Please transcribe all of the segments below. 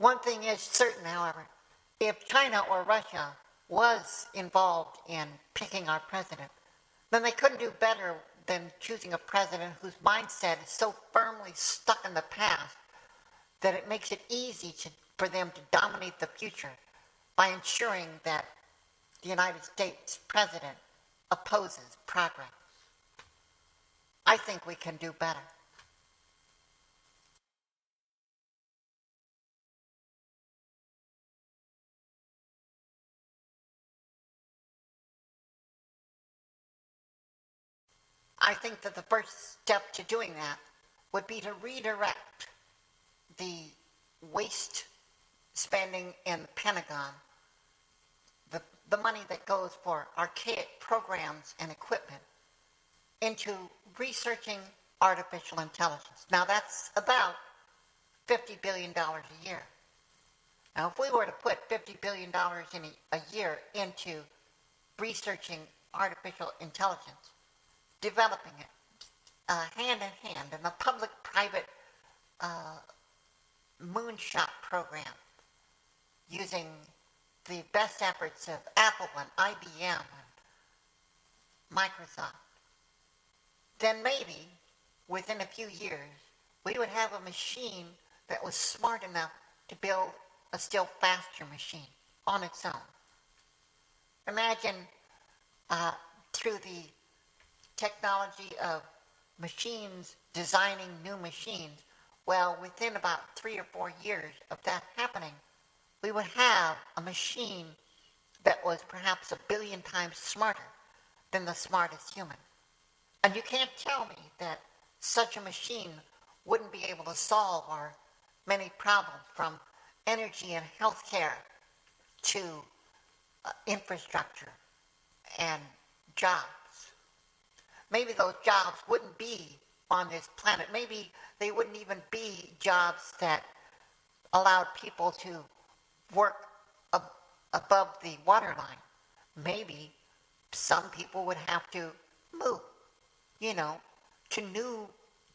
One thing is certain, however, if China or Russia was involved in picking our president, then they couldn't do better than choosing a president whose mindset is so firmly stuck in the past that it makes it easy for them to dominate the future by ensuring that the United States president opposes progress. I think we can do better. I think that the first step to doing that would be to redirect the waste spending in the Pentagon, the money that goes for archaic programs and equipment, into researching artificial intelligence. Now that's about $50 billion a year. Now if we were to put $50 billion in a year into researching artificial intelligence, developing it hand in hand in a public-private moonshot program using the best efforts of Apple and IBM and Microsoft, then maybe within a few years we would have a machine that was smart enough to build a still faster machine on its own. Imagine through the technology of machines designing new machines, well, within about 3 or 4 years of that happening, we would have a machine that was perhaps 1 billion times smarter than the smartest human. And you can't tell me that such a machine wouldn't be able to solve our many problems, from energy and healthcare to infrastructure and jobs. Maybe those jobs wouldn't be on this planet. Maybe they wouldn't even be jobs that allowed people to work above the waterline. Maybe some people would have to move, to new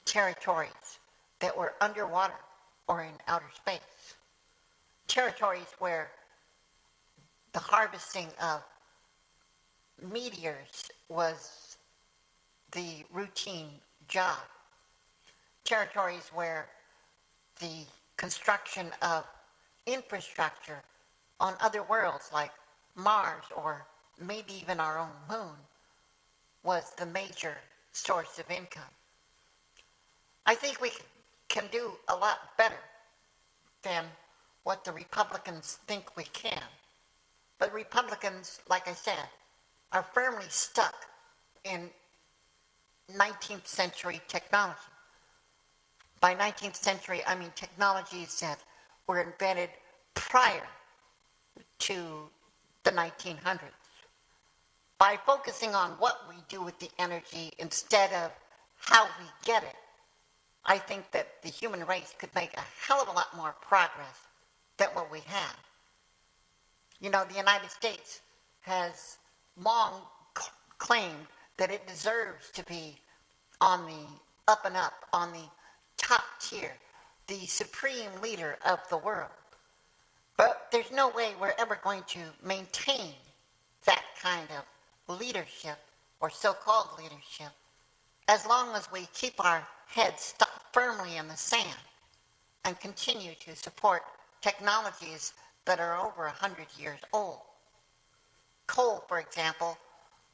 territories that were underwater or in outer space. Territories where the harvesting of meteors was the routine job. Territories where the construction of infrastructure on other worlds like Mars or maybe even our own moon was the major source of income. I think we can do a lot better than what the Republicans think we can. But Republicans, like I said, are firmly stuck in 19th century technology. By 19th century, I mean technologies that were invented prior to the 1900s. By focusing on what we do with the energy instead of how we get it, I think that the human race could make a hell of a lot more progress than what we have. The United States has long claimed that it deserves to be on the up and up, on the top tier, the supreme leader of the world. But there's no way we're ever going to maintain that kind of leadership, or so-called leadership, as long as we keep our heads stuck firmly in the sand and continue to support technologies that are over 100 years old. Coal, for example,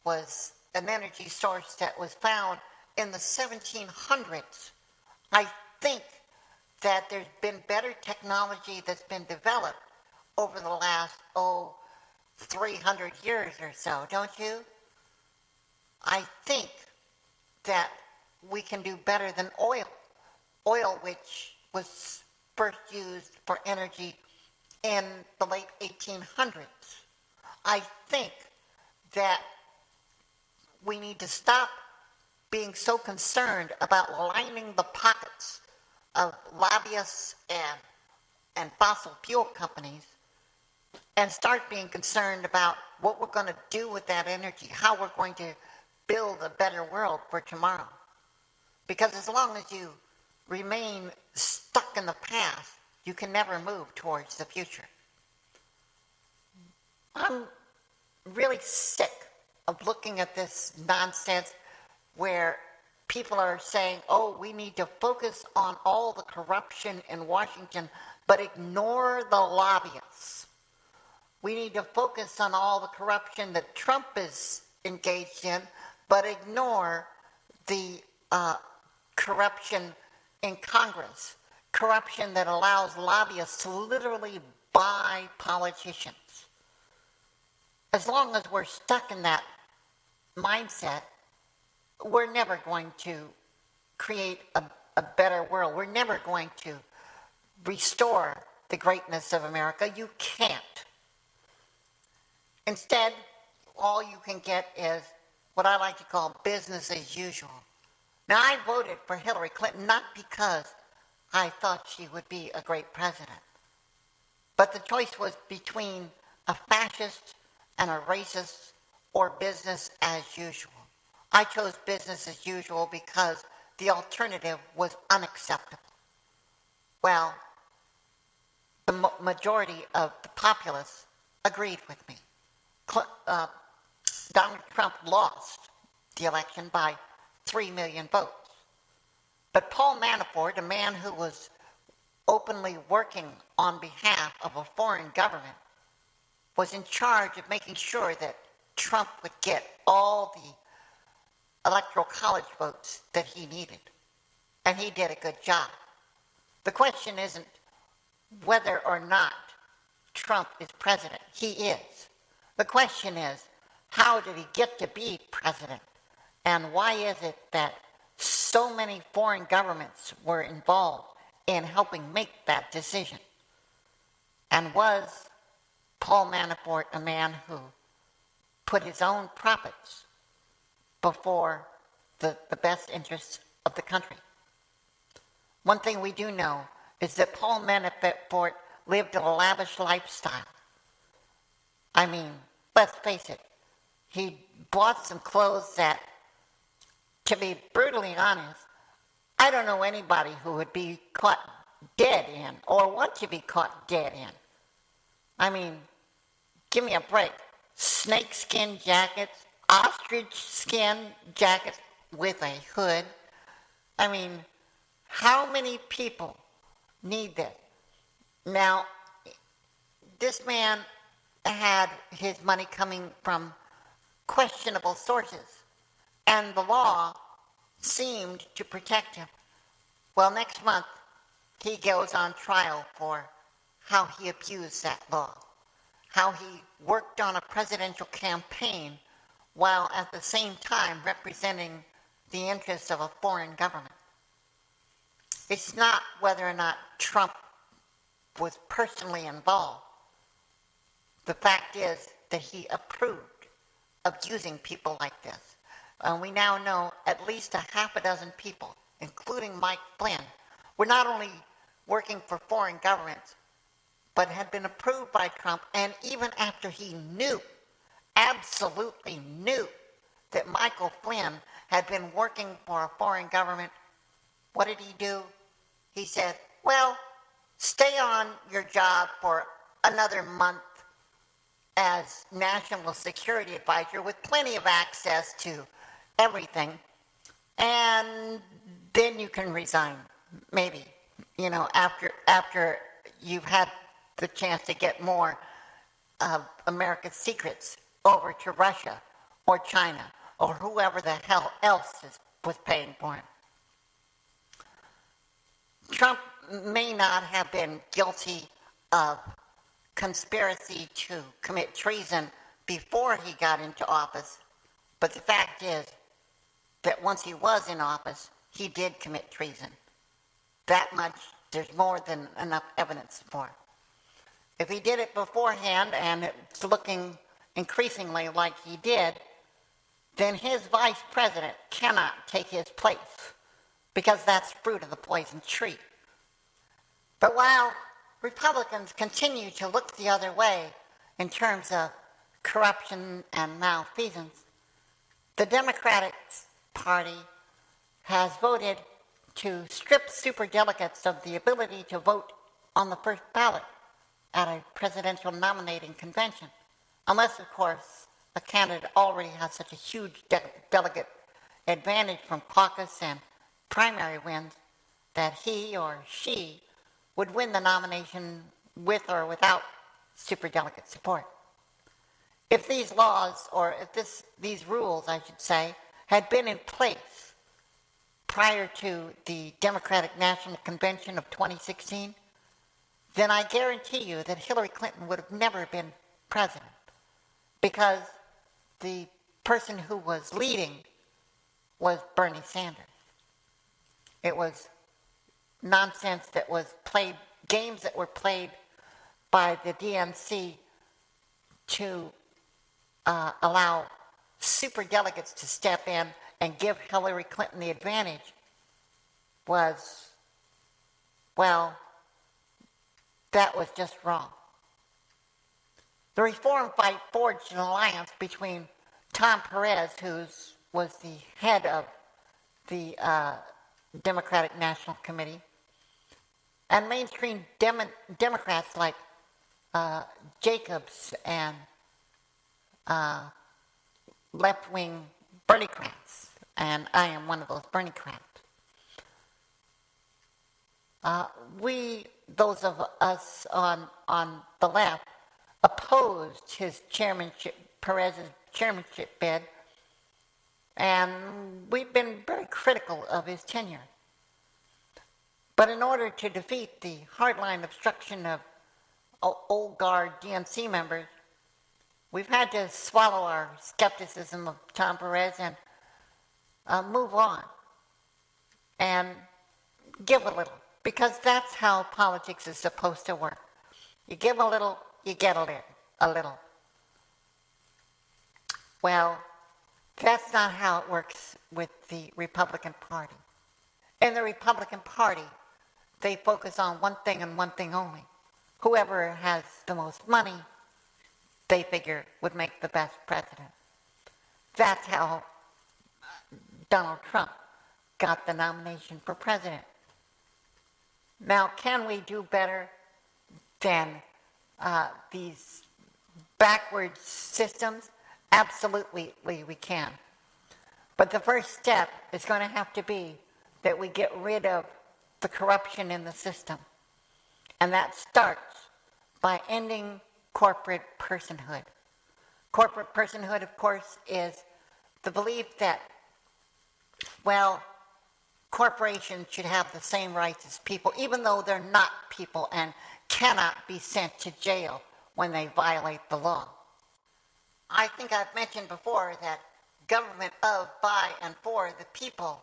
was an energy source that was found in the 1700s. I think that there's been better technology that's been developed over the last, 300 years or so, don't you? I think that we can do better than oil. Oil, which was first used for energy in the late 1800s. I think that we need to stop being so concerned about lining the pockets of lobbyists and fossil fuel companies and start being concerned about what we're going to do with that energy, how we're going to build a better world for tomorrow. Because as long as you remain stuck in the past, you can never move towards the future. I'm really sick of looking at this nonsense where people are saying, oh, we need to focus on all the corruption in Washington, but ignore the lobbyists. We need to focus on all the corruption that Trump is engaged in, but ignore the corruption in Congress, corruption that allows lobbyists to literally buy politicians. As long as we're stuck in that mindset, we're never going to create a better world. We're never going to restore the greatness of America. You can't. Instead, all you can get is what I like to call business as usual. Now, I voted for Hillary Clinton not because I thought she would be a great president, but the choice was between a fascist and a racist or business as usual. I chose business as usual because the alternative was unacceptable. Well, the majority of the populace agreed with me. Donald Trump lost the election by 3 million votes. But Paul Manafort, a man who was openly working on behalf of a foreign government, was in charge of making sure that Trump would get all the electoral college votes that he needed. And he did a good job. The question isn't whether or not Trump is president. He is. The question is, how did he get to be president? And why is it that so many foreign governments were involved in helping make that decision? And was Paul Manafort a man who put his own profits before the best interests of the country? One thing we do know is that Paul Manafort lived a lavish lifestyle. I mean, let's face it, he bought some clothes that, to be brutally honest, I don't know anybody who would be caught dead in or want to be caught dead in. I mean, give me a break. Snakeskin jackets, ostrich skin jackets with a hood. I mean, how many people need this? Now, this man had his money coming from questionable sources, and the law seemed to protect him. Well, next month, he goes on trial for how he abused that law, how he worked on a presidential campaign while at the same time representing the interests of a foreign government. It's not whether or not Trump was personally involved. The fact is that he approved of using people like this. We now know at least a half a dozen people, including Mike Flynn, were not only working for foreign governments, but had been approved by Trump, and even after he knew, absolutely knew, that Michael Flynn had been working for a foreign government, what did he do? He said, well, stay on your job for another month as National Security Advisor with plenty of access to everything, and then you can resign, maybe, after you've had the chance to get more of America's secrets over to Russia or China or whoever the hell else was paying for him. Trump may not have been guilty of conspiracy to commit treason before he got into office, but the fact is that once he was in office, he did commit treason. That much, there's more than enough evidence for. If he did it beforehand, and it's looking increasingly like he did, then his vice president cannot take his place, because that's fruit of the poison tree. But while Republicans continue to look the other way in terms of corruption and malfeasance, the Democratic Party has voted to strip superdelegates of the ability to vote on the first ballot at a presidential nominating convention, unless, of course, a candidate already has such a huge delegate advantage from caucus and primary wins that he or she would win the nomination with or without superdelegate support. If these laws, or if these rules, I should say, had been in place prior to the Democratic National Convention of 2016, then I guarantee you that Hillary Clinton would have never been president, because the person who was leading was Bernie Sanders. It was nonsense that was played, games that were played by the DNC to allow superdelegates to step in and give Hillary Clinton the advantage was, well, that was just wrong. The reform fight forged an alliance between Tom Perez, who was the head of the Democratic National Committee, and mainstream Democrats like Jacobs and left-wing Bernie-crats, and I am one of those Bernie-crats. Those of us on the left, opposed Perez's chairmanship bid, and we've been very critical of his tenure. But in order to defeat the hardline obstruction of old guard DNC members, we've had to swallow our skepticism of Tom Perez and move on and give a little, because that's how politics is supposed to work. You give a little, you get a little. Well, that's not how it works with the Republican Party. In the Republican Party, they focus on one thing and one thing only. Whoever has the most money, they figure would make the best president. That's how Donald Trump got the nomination for president. Now, can we do better than these backwards systems? Absolutely, we can. But the first step is going to have to be that we get rid of the corruption in the system. And that starts by ending corporate personhood. Corporate personhood, of course, is the belief that, well, corporations should have the same rights as people, even though they're not people and cannot be sent to jail when they violate the law. I think I've mentioned before that government of, by, and for the people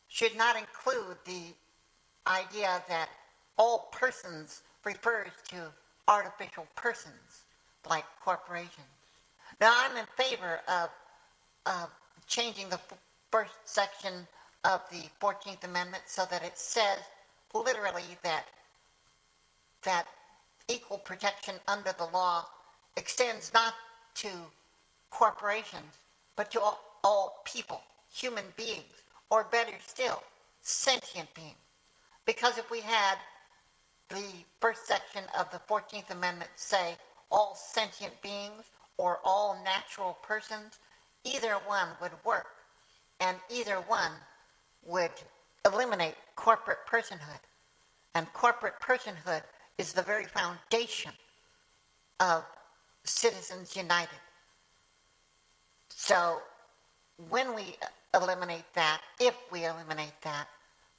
should not include the idea that all persons refers to artificial persons like corporations. Now, I'm in favor of changing the first section of the 14th Amendment so that it says literally that equal protection under the law extends not to corporations, but to all people, human beings, or better still, sentient beings. Because if we had the first section of the 14th Amendment say all sentient beings or all natural persons, either one would work, and either one would eliminate corporate personhood. And corporate personhood is the very foundation of Citizens United. So when we eliminate that, if we eliminate that,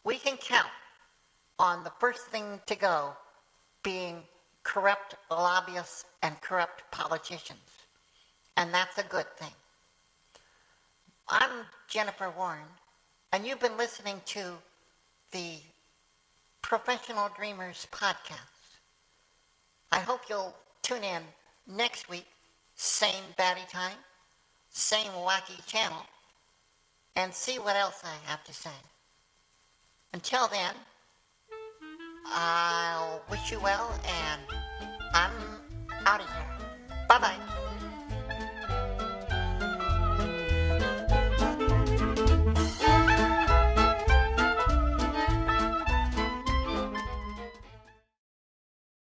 we can count on the first thing to go being corrupt lobbyists and corrupt politicians. And that's a good thing. I'm Jennifer Warren, and you've been listening to the Professional Dreamers podcast. I hope you'll tune in next week, same batty time, same wacky channel, and see what else I have to say. Until then, I'll wish you well, and I'm out of here. Bye-bye.